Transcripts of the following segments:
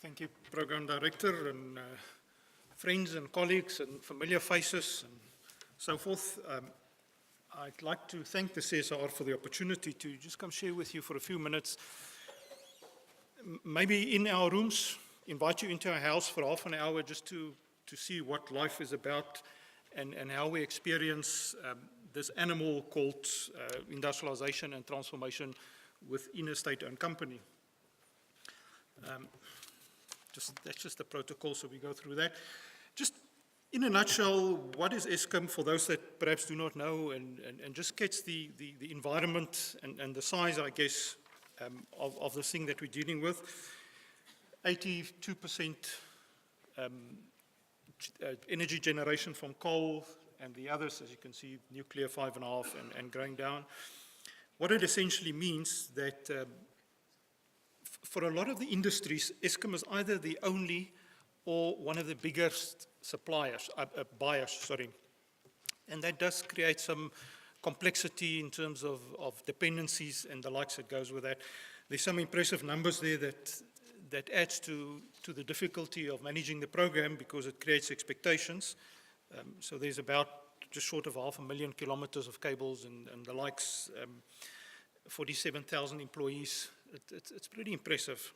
Thank you, Program Director, and friends and colleagues and familiar faces and so forth. I'd like to thank the CSIR for the opportunity to just come share with you for a few minutes. Maybe in our rooms, invite you into our house for half an hour just to see what life is about and how we experience this animal called industrialization and transformation within a state-owned company. That's just the protocol, so we go through that. Just in a nutshell, what is Eskom, for those that perhaps do not know, and just gets the environment and the size, I guess, of this thing that we're dealing with. 82% energy generation from coal, and the others, as you can see, nuclear 5.5 and going down. What it essentially means that for a lot of the industries, Eskom is either the only or one of the biggest buyers. And that does create some complexity in terms of dependencies and the likes that goes with that. There's some impressive numbers there that adds to the difficulty of managing the program because it creates expectations. So there's about just short of 500,000 kilometers of cables and the likes, 47,000 employees. It's pretty impressive.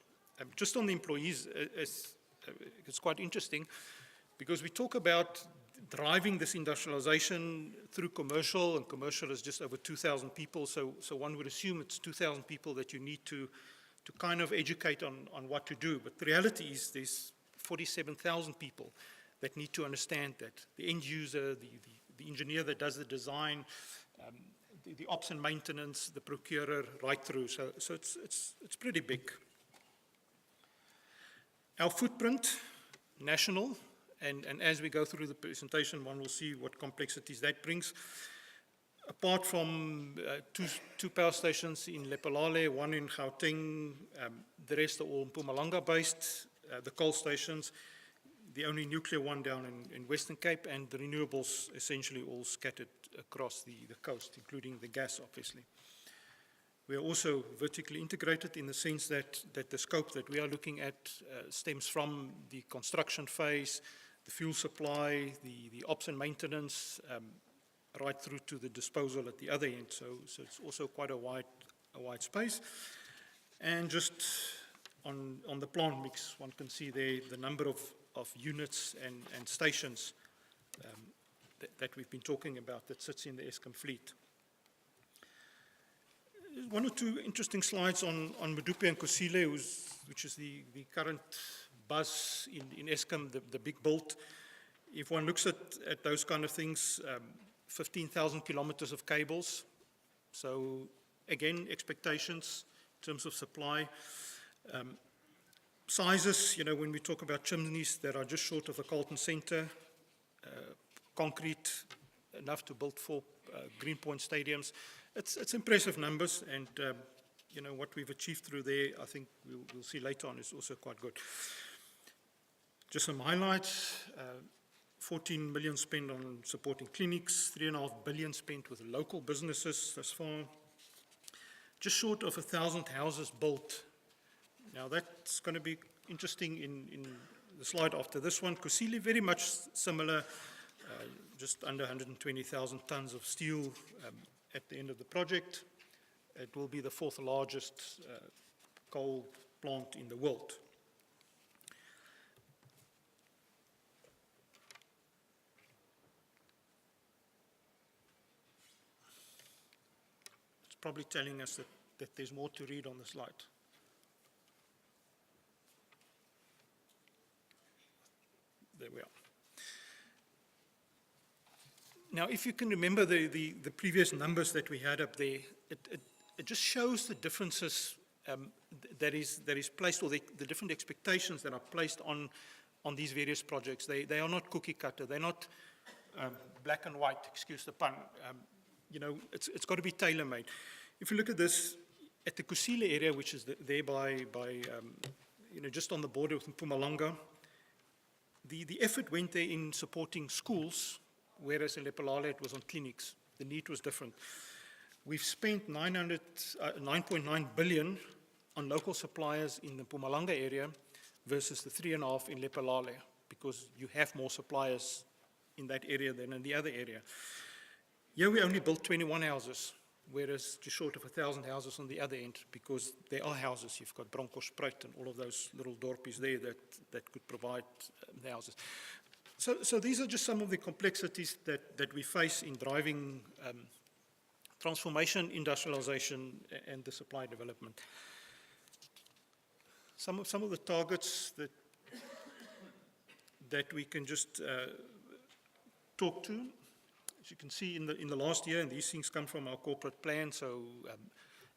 Just on the employees, it's quite interesting because we talk about driving this industrialization through commercial, and commercial is just over 2,000 people. So one would assume it's 2,000 people that you need to kind of educate on what to do. But the reality is there's 47,000 people that need to understand that. The end user, the engineer that does the design, the ops and maintenance, the procurer, right through. So it's pretty big. Our footprint, national, and as we go through the presentation, one will see what complexities that brings. Apart from two power stations in Lephalale, one in Gauteng, the rest are all Mpumalanga based, the coal stations, the only nuclear one down in Western Cape, and the renewables essentially all scattered across the coast, including the gas, obviously. We are also vertically integrated in the sense that the scope that we are looking at stems from the construction phase, the fuel supply, the ops and maintenance, right through to the disposal at the other end. So it's also quite a wide space. And just on the plant mix, one can see there the number of units and stations that we've been talking about that sits in the Eskom fleet. One or two interesting slides on Medupi and Kusile, which is the current buzz in Eskom, the big build. If one looks at those kind of things, 15,000 kilometers of cables. So again, expectations in terms of supply. Sizes, when we talk about chimneys that are just short of the Carlton Center, concrete enough to build 4 Greenpoint stadiums. It's impressive numbers, and what we've achieved through there, I think we'll see later on, is also quite good. Just some highlights. 14 million spent on supporting clinics, 3.5 billion spent with local businesses thus far. Just short of 1,000 houses built. Now that's going to be interesting in the slide after this one. Kusile, very much similar, just under 120,000 tons of steel at the end of the project. It will be the 4th largest coal plant in the world. It's probably telling us that there's more to read on the slide. There we are. Now, if you can remember the previous numbers that we had up there, it just shows the differences that is placed, or the different expectations that are placed on these various projects. They are not cookie cutter. They're not black and white, excuse the pun. It's got to be tailor-made. If you look at this, at the Kusile area, which is there by just on the border with Mpumalanga, the effort went there in supporting schools, whereas in Lephalale it was on clinics. The need was different. We've spent 9.9 billion on local suppliers in the Mpumalanga area, versus the 3.5 in Lephalale, because you have more suppliers in that area than in the other area. Here we only built 21 houses, whereas just short of 1,000 houses on the other end, because there are houses. You've got Bronkhorstspruit and all of those little dorpies there that could provide the houses. So these are just some of the complexities that we face in driving transformation, industrialization, and the supply development. Some of the targets that we can just talk to. As you can see in the last year, and these things come from our corporate plan, so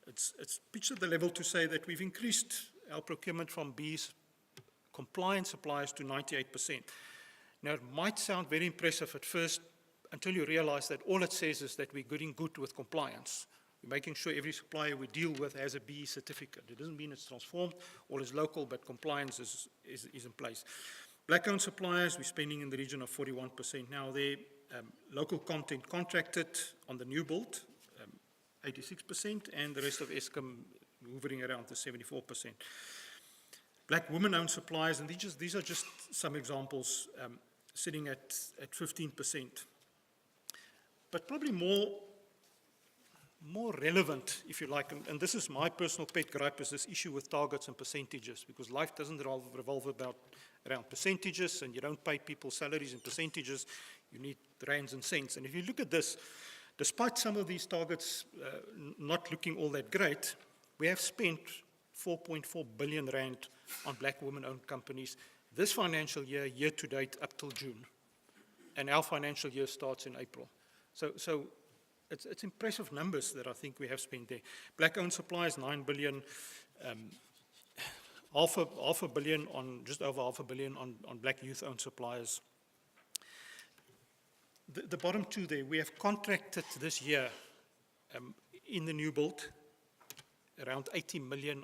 it's pitched at the level to say that we've increased our procurement from B's compliant suppliers to 98%. Now, it might sound very impressive at first until you realize that all it says is that we're getting good with compliance. We're making sure every supplier we deal with has a B certificate. It doesn't mean it's transformed, all is local, but compliance is in place. Black-owned suppliers, we're spending in the region of 41% now there. Local content contracted on the new build, 86%, and the rest of Eskom hovering around the 74%. Black women-owned suppliers, and these are just some examples, sitting at 15%. But probably more relevant, if you like, and this is my personal pet gripe, is this issue with targets and percentages, because life doesn't revolve around percentages, and you don't pay people salaries in percentages. You need rands and cents. And if you look at this, despite some of these targets not looking all that great, we have spent 4.4 billion rand on black women-owned companies this financial year, year to date, up till June. And our financial year starts in April. So it's impressive numbers that I think we have spent there. Black-owned suppliers, 9 billion, just over half a billion on black youth-owned suppliers. The bottom two there, we have contracted this year in the new build around 80 million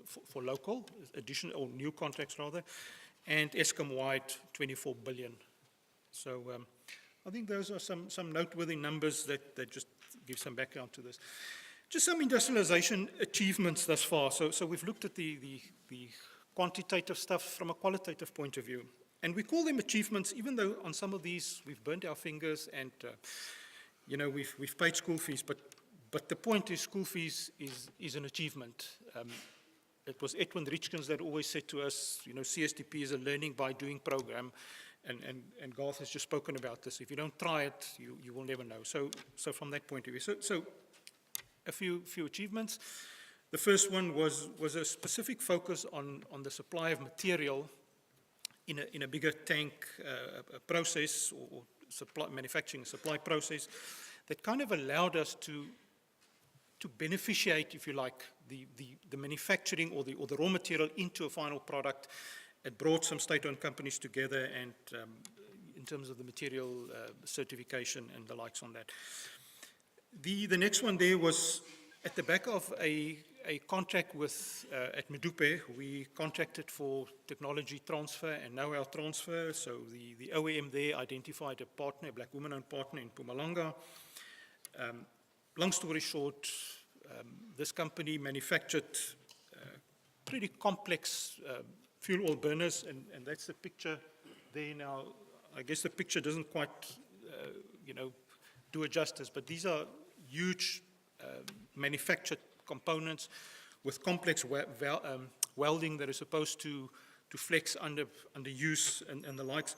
for local, additional or new contracts rather, and Eskom-wide 24 billion. So I think those are some noteworthy numbers that just give some background to this. Just some industrialization achievements thus far. So we've looked at the quantitative stuff from a qualitative point of view. And we call them achievements, even though on some of these we've burnt our fingers and we've paid school fees. But the point is, school fees is an achievement. It was Edwin Richkins that always said to us, CSDP is a learning by doing program, and Garth has just spoken about this. If you don't try it, you will never know. So from that point of view, so a few achievements. The first one was a specific focus on the supply of material in a bigger tank process or manufacturing supply process that kind of allowed us to beneficiate, if you like, the manufacturing or the raw material into a final product. It brought some state-owned companies together, and in terms of the material certification and the likes on that. The next one there was at the back of a contract with at Medupe. We contracted for technology transfer and know-how transfer. So the OEM there identified a partner, a black woman-owned partner in Mpumalanga. Long story short, this company manufactured pretty complex fuel oil burners, and that's the picture there now. I guess the picture doesn't quite, do it justice, but these are huge manufactured components with complex welding that is supposed to flex under use and the likes.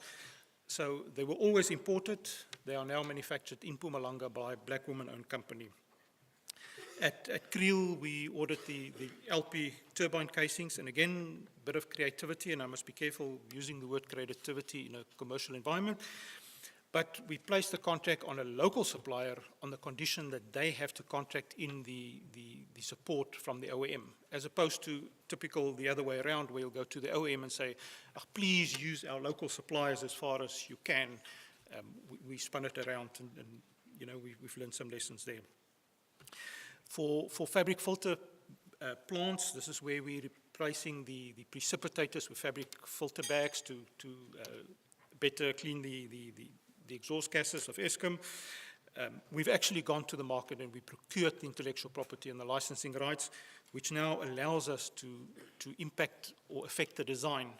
So they were always imported. They are now manufactured in Mpumalanga by a black woman-owned company. At Kriel, we ordered the LP turbine casings, and again, a bit of creativity, and I must be careful using the word creativity in a commercial environment. But we placed the contract on a local supplier on the condition that they have to contract in the support from the OEM, as opposed to typical the other way around, where you'll go to the OEM and say, please use our local suppliers as far as you can. We spun it around, and we've learned some lessons there. For fabric filter plants, this is where we're replacing the precipitators with fabric filter bags to better clean the exhaust gases of Eskom. We've actually gone to the market and we procured the intellectual property and the licensing rights, which now allows us to impact or affect the design.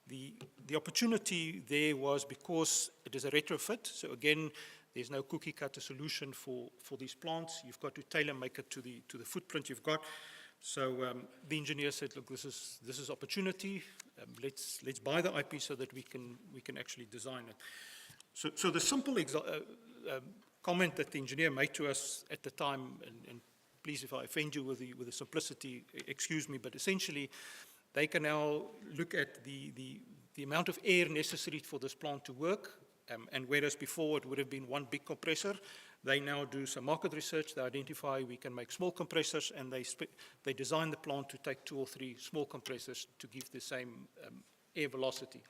The opportunity there was because it is a retrofit. So again, there's no cookie cutter solution for these plants. You've got to tailor make it to the footprint you've got. So the engineer said, look, this is opportunity. Let's buy the IP so that we can actually design it. So the simple comment that the engineer made to us at the time, and please, if I offend you with the simplicity, excuse me, but essentially, they can now look at the amount of air necessary for this plant to work, and whereas before it would have been one big compressor, they now do some market research. They identify we can make small compressors, and they design the plant to take 2 or 3 small compressors to give the same air velocity.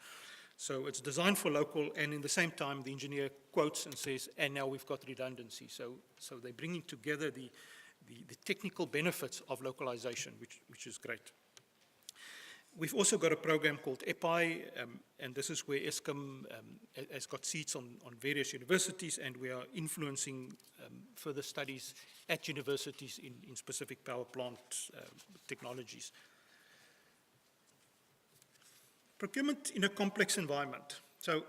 So it's designed for local, and in the same time, the engineer quotes and says, and now we've got redundancy. So they're bringing together the technical benefits of localization, which is great. We've also got a program called EPI, and this is where Eskom has got seats on various universities, and we are influencing further studies at universities in specific power plant technologies. Procurement in a complex environment. So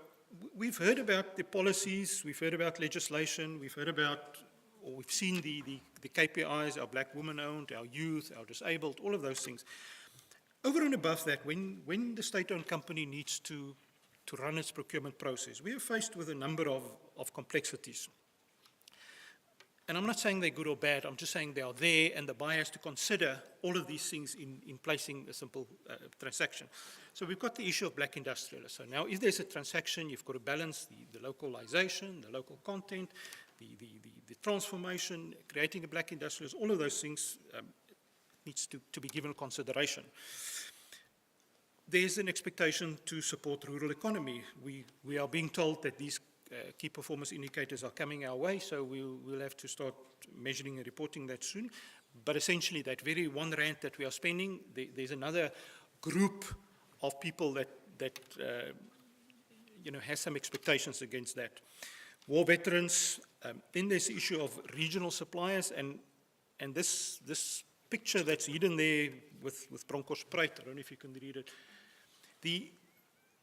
we've heard about the policies, we've heard about legislation, we've heard about, or we've seen the KPIs, our black women-owned, our youth, our disabled, all of those things. Over and above that, when the state-owned company needs to run its procurement process, we are faced with a number of complexities. And I'm not saying they're good or bad, I'm just saying they are there, and the buyer has to consider all of these things in placing a simple transaction. So we've got the issue of black industrialists. So now if there's a transaction, you've got to balance the localization, the local content, the transformation, creating a black industrialist, all of those things needs to be given consideration. There's an expectation to support rural economy. We are being told that these key performance indicators are coming our way, so we'll have to start measuring and reporting that soon. But essentially, that very R1 that we are spending, there's another group of people that has some expectations against that. War veterans, then there's the issue of regional suppliers, and this picture that's hidden there with Bronkhorstspruit, I don't know if you can read it. The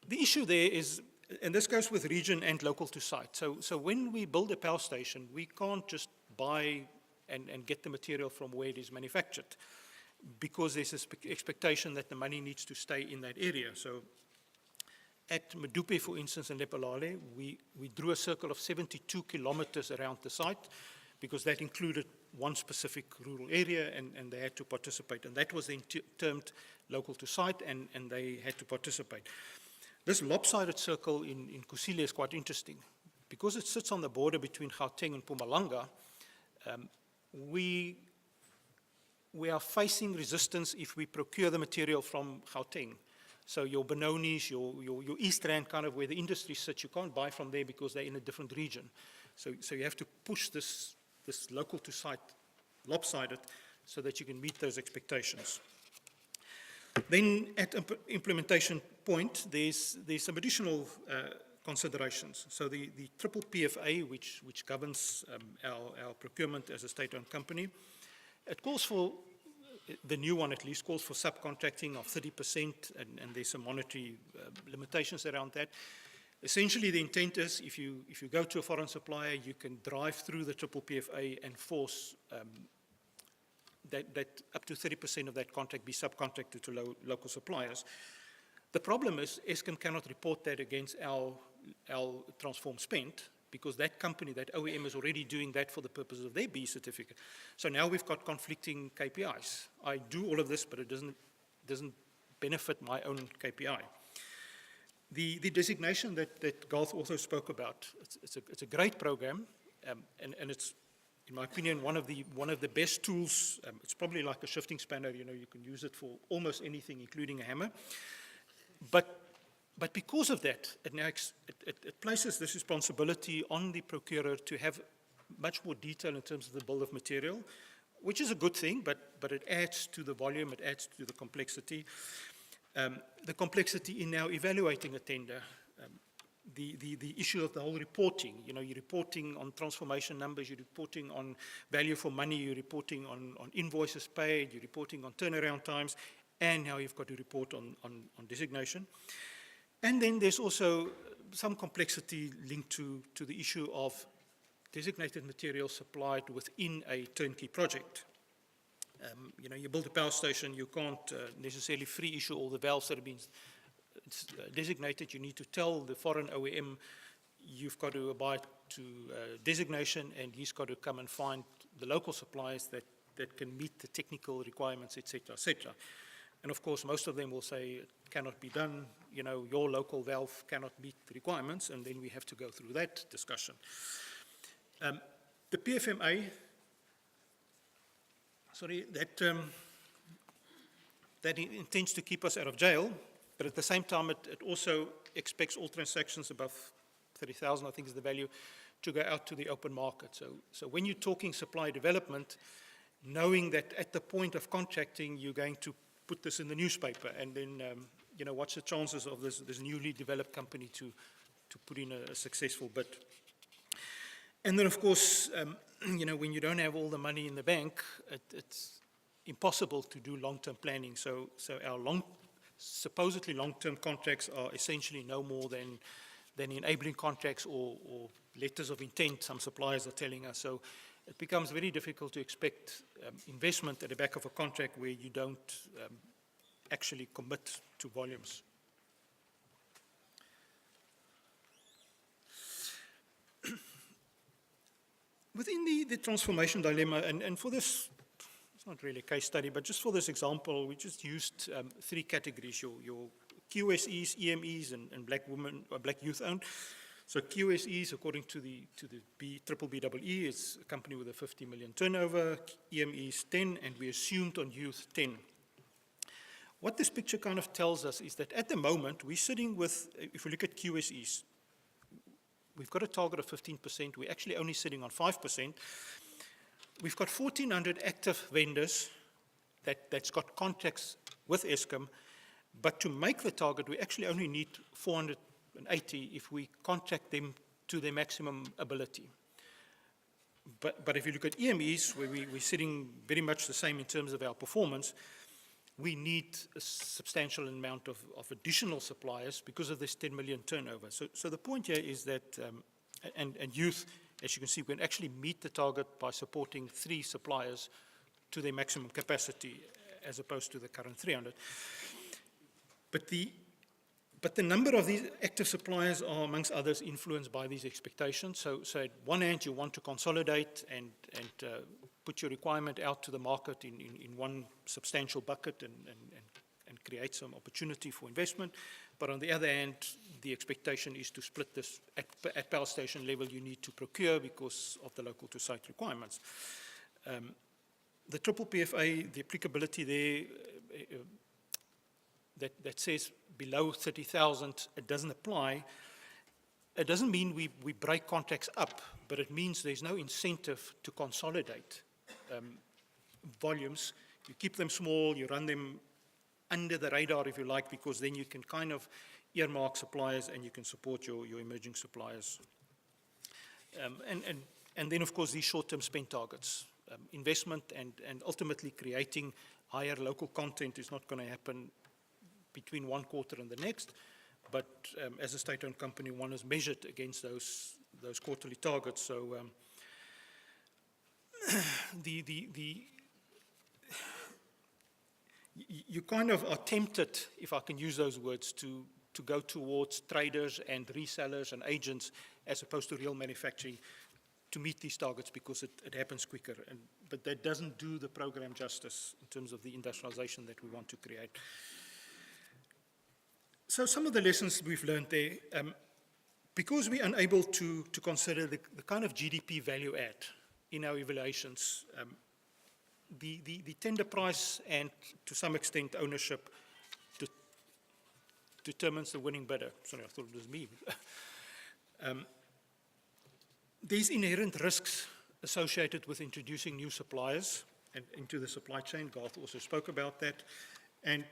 issue there is, and this goes with region and local to site. So when we build a power station, we can't just buy and get the material from where it is manufactured, because there's this expectation that the money needs to stay in that area. So at Medupe, for instance, in Lephalale, we drew a circle of 72 kilometers around the site, because that included one specific rural area, and they had to participate. And that was then termed local to site, and they had to participate. This lopsided circle in Kusile is quite interesting. Because it sits on the border between Gauteng and Mpumalanga, we are facing resistance if we procure the material from Gauteng. So your Benonis, your East Rand, kind of where the industry sits, you can't buy from there because they're in a different region. So you have to push this local to site lopsided so that you can meet those expectations. Then at implementation point, there's some additional considerations. So the triple PFA, which governs our procurement as a state-owned company, it calls for, the new one at least, calls for subcontracting of 30%, and there's some monetary limitations around that. Essentially, the intent is if you go to a foreign supplier, you can drive through the triple PFA and force that up to 30% of that contract be subcontracted to local suppliers. The problem is Eskom cannot report that against our transform spend, because that company, that OEM, is already doing that for the purposes of their B certificate. So now we've got conflicting KPIs. I do all of this, but it doesn't benefit my own KPI. The designation that Garth also spoke about, it's a great program, and it's, in my opinion, one of the best tools. It's probably like a shifting spanner. You can use it for almost anything, including a hammer. But because of that, it places this responsibility on the procurer to have much more detail in terms of the bill of material, which is a good thing, but it adds to the volume, it adds to the complexity. The complexity in now evaluating a tender, the issue of the whole reporting. You're reporting on transformation numbers, you're reporting on value for money, you're reporting on invoices paid, you're reporting on turnaround times, and now you've got to report on designation. And then there's also some complexity linked to the issue of designated materials supplied within a turnkey project. You build a power station, you can't necessarily free issue all the valves that have been designated. You need to tell the foreign OEM you've got to abide to designation, and he's got to come and find the local suppliers that can meet the technical requirements, et cetera, et cetera. And of course, most of them will say it cannot be done, your local valve cannot meet the requirements, and then we have to go through that discussion. The PFMA, that intends to keep us out of jail, but at the same time, it also expects all transactions above 30,000, I think is the value, to go out to the open market. So when you're talking supply development, knowing that at the point of contracting, you're going to put this in the newspaper, and then, what's the chances of this newly developed company to put in a successful bid? And then, of course, when you don't have all the money in the bank, it's impossible to do long-term planning. So our supposedly long-term contracts are essentially no more than enabling contracts or letters of intent, some suppliers are telling us. So it becomes very difficult to expect investment at the back of a contract where you don't actually commit to volumes. Within the transformation dilemma, and for this, it's not really a case study, but just for this example, we just used three categories, your QSEs, EMEs, and black women or black youth owned. So QSEs, according to the BBBEE, is a company with a 50 million turnover, EMEs 10, and we assumed on youth 10. What this picture kind of tells us is that at the moment, we're sitting with, if we look at QSEs, we've got a target of 15%. We're actually only sitting on 5%. We've got 1,400 active vendors that's got contracts with Eskom, but to make the target, we actually only need 480 if we contract them to their maximum ability. But if you look at EMEs, where we're sitting very much the same in terms of our performance, we need a substantial amount of additional suppliers because of this 10 million turnover. So the point here is that, and youth, as you can see, we can actually meet the target by supporting 3 suppliers to their maximum capacity as opposed to the current 300. But the number of these active suppliers are, amongst others, influenced by these expectations. So at one hand, you want to consolidate and put your requirement out to the market in one substantial bucket and create some opportunity for investment. But on the other hand, the expectation is to split this at power station level. You need to procure because of the local to site requirements. The triple PFA, the applicability there, that says below 30,000, it doesn't apply. It doesn't mean we break contracts up, but it means there's no incentive to consolidate volumes. You keep them small, you run them under the radar, if you like, because then you can kind of earmark suppliers and you can support your emerging suppliers. And then, of course, these short-term spend targets. Investment and ultimately creating higher local content is not going to happen between one quarter and the next, but as a state-owned company, one is measured against those quarterly targets. So you kind of are tempted, if I can use those words, to go towards traders and resellers and agents as opposed to real manufacturing to meet these targets because it happens quicker. But that doesn't do the program justice in terms of the industrialization that we want to create. So some of the lessons we've learned there, because we're unable to consider the kind of GDP value add in our evaluations, the tender price and to some extent ownership determines the winning bidder. Sorry, I thought it was me. There's inherent risks associated with introducing new suppliers and into the supply chain. Garth also spoke about that. And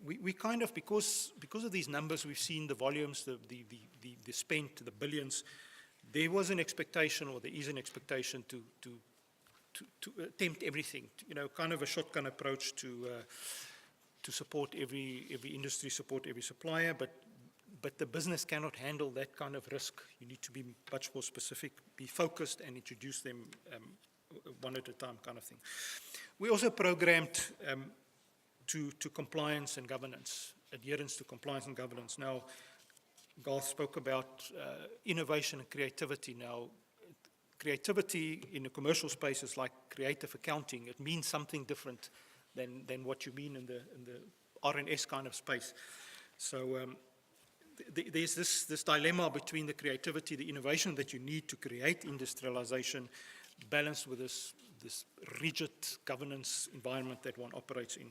we kind of, because of these numbers, we've seen the volumes, the spend, the billions, there was an expectation, or there is an expectation to attempt everything, kind of a shotgun approach to support every industry, support every supplier, but but the business cannot handle that kind of risk. You need to be much more specific, be focused, and introduce them one at a time kind of thing. We also programmed to compliance and governance, adherence to compliance and governance. Now, Garth spoke about innovation and creativity. Now, creativity in the commercial space is like creative accounting. It means something different than what you mean in the R&S kind of space. So there's this dilemma between the creativity, the innovation that you need to create industrialization, balanced with this rigid governance environment that one operates in.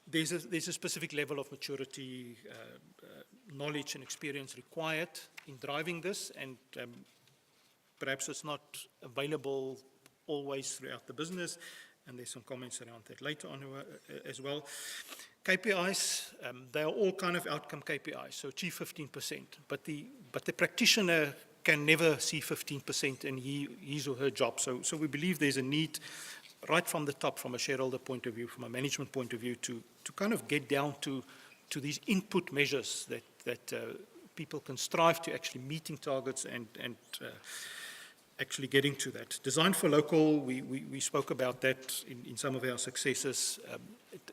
There's a specific level of maturity, knowledge and experience required in driving this, and perhaps it's not available always throughout the business, and there's some comments around that later on as well. KPIs, they are all kind of outcome KPIs, so achieve 15%, but the practitioner can never see 15% in his or her job. So we believe there's a need right from the top, from a shareholder point of view, from a management point of view, to kind of get down to these input measures that people can strive to actually meeting targets and actually getting to that. Design for local, we spoke about that in some of our successes.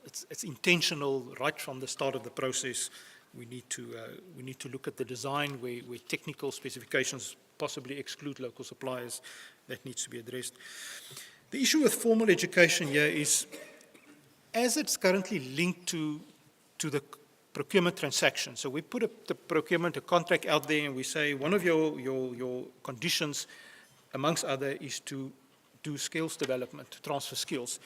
It's intentional right from the start of the process. We need to look at the design where technical specifications possibly exclude local suppliers. That needs to be addressed. The issue with formal education here is, as it's currently linked to the procurement transaction. So we put the procurement, a contract out there, and we say one of your conditions, amongst other, is to do skills development, to transfer skills.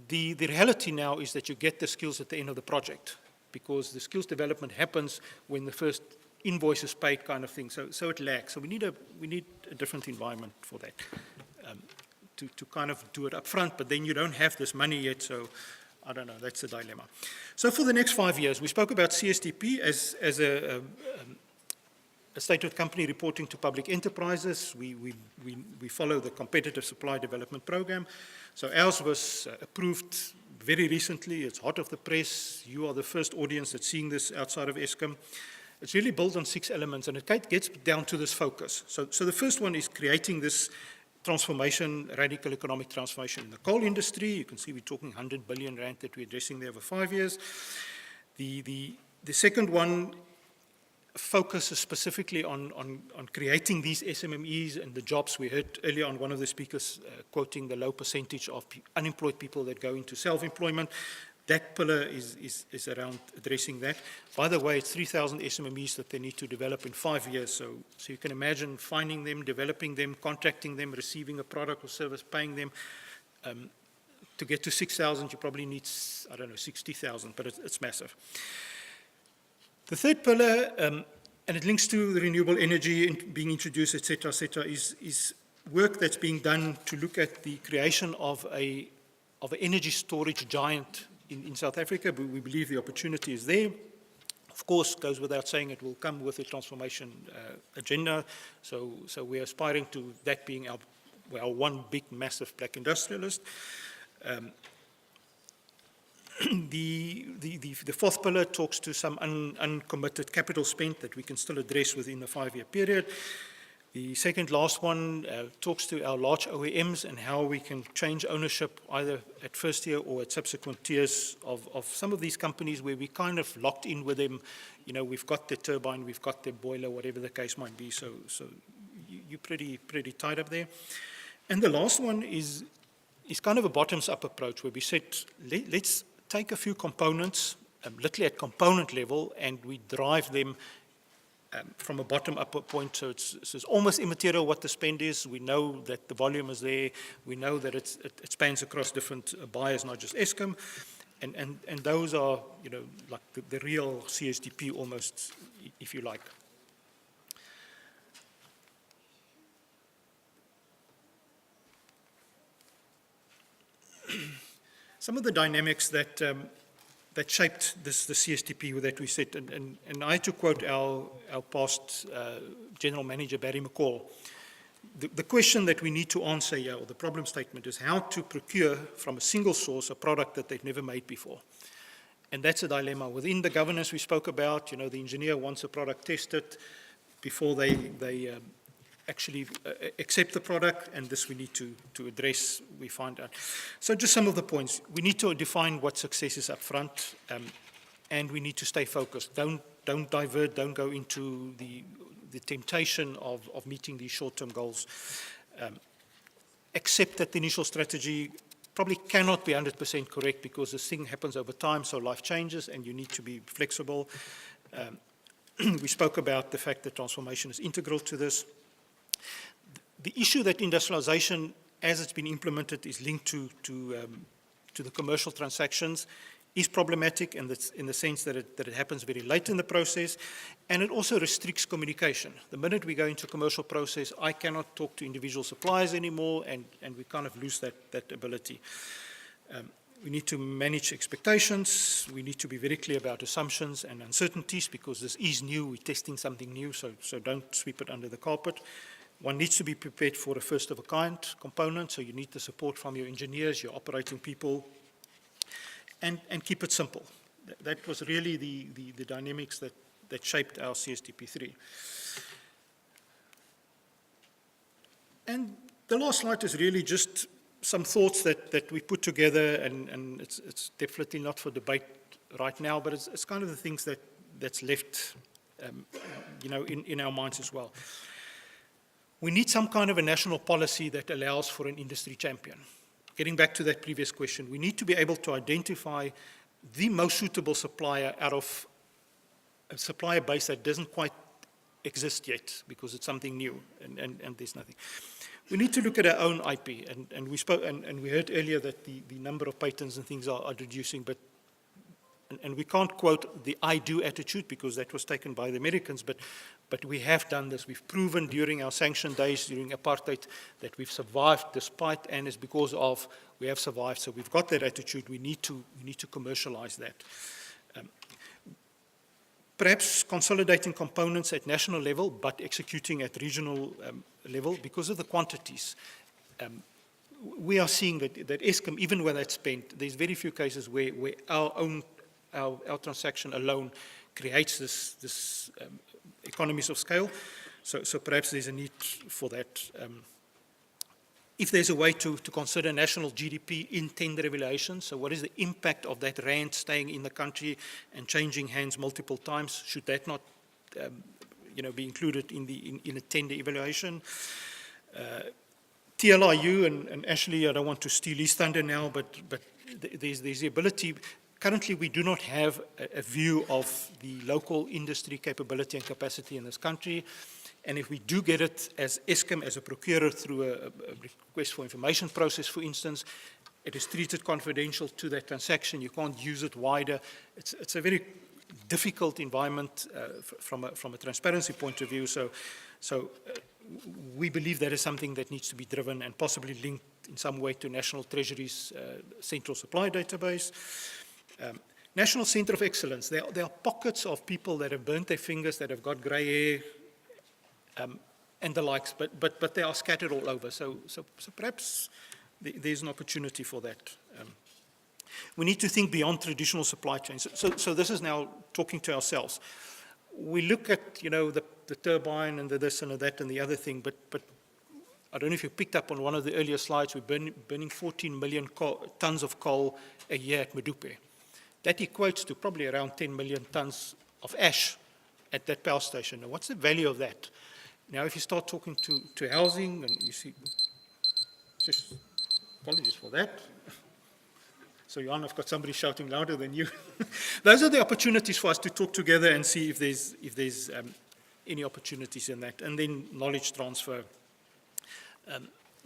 The reality now is that you get the skills at the end of the project, because the skills development happens when the first invoice is paid, kind of thing. So it lags. So we need a different environment for that, to kind of do it up front, but then you don't have this money yet, so I don't know, that's a dilemma. So for the next 5 years, we spoke about CSDP as a stated company reporting to public enterprises. We follow the Competitive Supply Development Program. So ours was approved very recently. It's hot off the press. You are the first audience that's seeing this outside of Eskom. It's really built on 6 elements, and it gets down to this focus. So the first one is creating this transformation, radical economic transformation in the coal industry. You can see we're talking 100 billion rand that we're addressing there over 5 years. The second one focuses specifically on creating these SMMEs and the jobs. We heard earlier on one of the speakers quoting the low percentage of unemployed people that go into self-employment. That pillar is around addressing that. By the way, it's 3,000 SMMEs that they need to develop in 5 years. So you can imagine finding them, developing them, contracting them, receiving a product or service, paying them. To get to 6,000, you probably need, I don't know, 60,000, but it's massive. The third pillar, and it links to the renewable energy being introduced, et cetera, is work that's being done to look at the creation of an energy storage giant in South Africa. We believe the opportunity is there. Of course, goes without saying, it will come with a transformation agenda. So we're aspiring to that being our one big, massive black industrialist. The fourth pillar talks to some uncommitted capital spent that we can still address within the 5-year period. The second last one talks to our large OEMs and how we can change ownership either at first year or at subsequent tiers of some of these companies where we kind of locked in with them. You know, we've got the turbine, we've got the boiler, whatever the case might be. So you're pretty tied up there. And the last one is kind of a bottoms-up approach where we said, let's take a few components, literally at component level, and we drive them from a bottom-up point. So it's almost immaterial what the spend is. We know that the volume is there. We know that it spans across different buyers, not just Eskom. And those are, you know, like the real CSDP almost, if you like. Some of the dynamics that shaped the CSDP that we set, and I had to quote our past General Manager, Barry McCall. The question that we need to answer here, or the problem statement, is how to procure from a single source a product that they've never made before. And that's a dilemma. Within the governance we spoke about, you know, the engineer wants a product tested before they actually accept the product, and this we need to address, we find out. So just some of the points. We need to define what success is up front, and we need to stay focused. Don't divert, don't go into the temptation of meeting these short-term goals. Accept that the initial strategy probably cannot be 100% correct because this thing happens over time, so life changes and you need to be flexible. We spoke about the fact that transformation is integral to this. The issue that industrialization, as it's been implemented, is linked to the commercial transactions is problematic, and that's in the sense that it happens very late in the process, and it also restricts communication. The minute we go into a commercial process, I cannot talk to individual suppliers anymore, and we kind of lose that ability. We need to manage expectations. We need to be very clear about assumptions and uncertainties, because this is new. We're testing something new, so don't sweep it under the carpet. One needs to be prepared for a first-of-a-kind component, so you need the support from your engineers, your operating people, and keep it simple. That was really the dynamics that shaped our CSTP3. And the last slide is really just some thoughts that we put together, and it's definitely not for debate right now, but it's kind of the things that's left you know, in our minds as well. We need some kind of a national policy that allows for an industry champion. Getting back to that previous question, we need to be able to identify the most suitable supplier out of a supplier base that doesn't quite exist yet, because it's something new and there's nothing. We need to look at our own IP, and we spoke, and we heard earlier that the number of patents and things are reducing, but and we can't quote the I do attitude because that was taken by the Americans, but we have done this. We've proven during our sanction days, during apartheid, that we've survived despite, and it's because of we have survived. So we've got that attitude. We need to commercialize that. Perhaps consolidating components at national level, but executing at regional level because of the quantities. We are seeing that Eskom, even where that's spent, there's very few cases where our transaction alone creates this economies of scale. So perhaps there's a need for that. If there's a way to consider national GDP in tender evaluation, so what is the impact of that rand staying in the country and changing hands multiple times? Should that not you know, be included in a tender evaluation? TLIU, and Ashley, I don't want to steal his thunder now, but there's the ability. Currently, we do not have a view of the local industry capability and capacity in this country. And if we do get it as Eskom, as a procurer, through a request for information process, for instance, it is treated confidential to that transaction. You can't use it wider. It's a very difficult environment from a transparency point of view. So we believe that is something that needs to be driven and possibly linked in some way to National Treasury's central supply database. National Center of Excellence. There are pockets of people that have burnt their fingers, that have got grey hair, and the likes, but they are scattered all over. So perhaps there's an opportunity for that. We need to think beyond traditional supply chains. So this is now talking to ourselves. We look at, you know, the turbine and the this and the that and the other thing, but I don't know if you picked up on one of the earlier slides. We're burning 14 million tons of coal a year at Medupe. That equates to probably around 10 million tons of ash at that power station. Now, what's the value of that? Now, if you start talking to housing, and you see, just apologies for that. So, Johan, I've got somebody shouting louder than you. Those are the opportunities for us to talk together and see if there's any opportunities in that. And then knowledge transfer.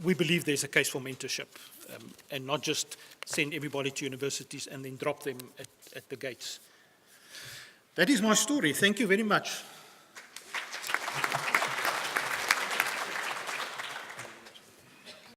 We believe there's a case for mentorship, and not just send everybody to universities and then drop them at the gates. That is my story. Thank you very much.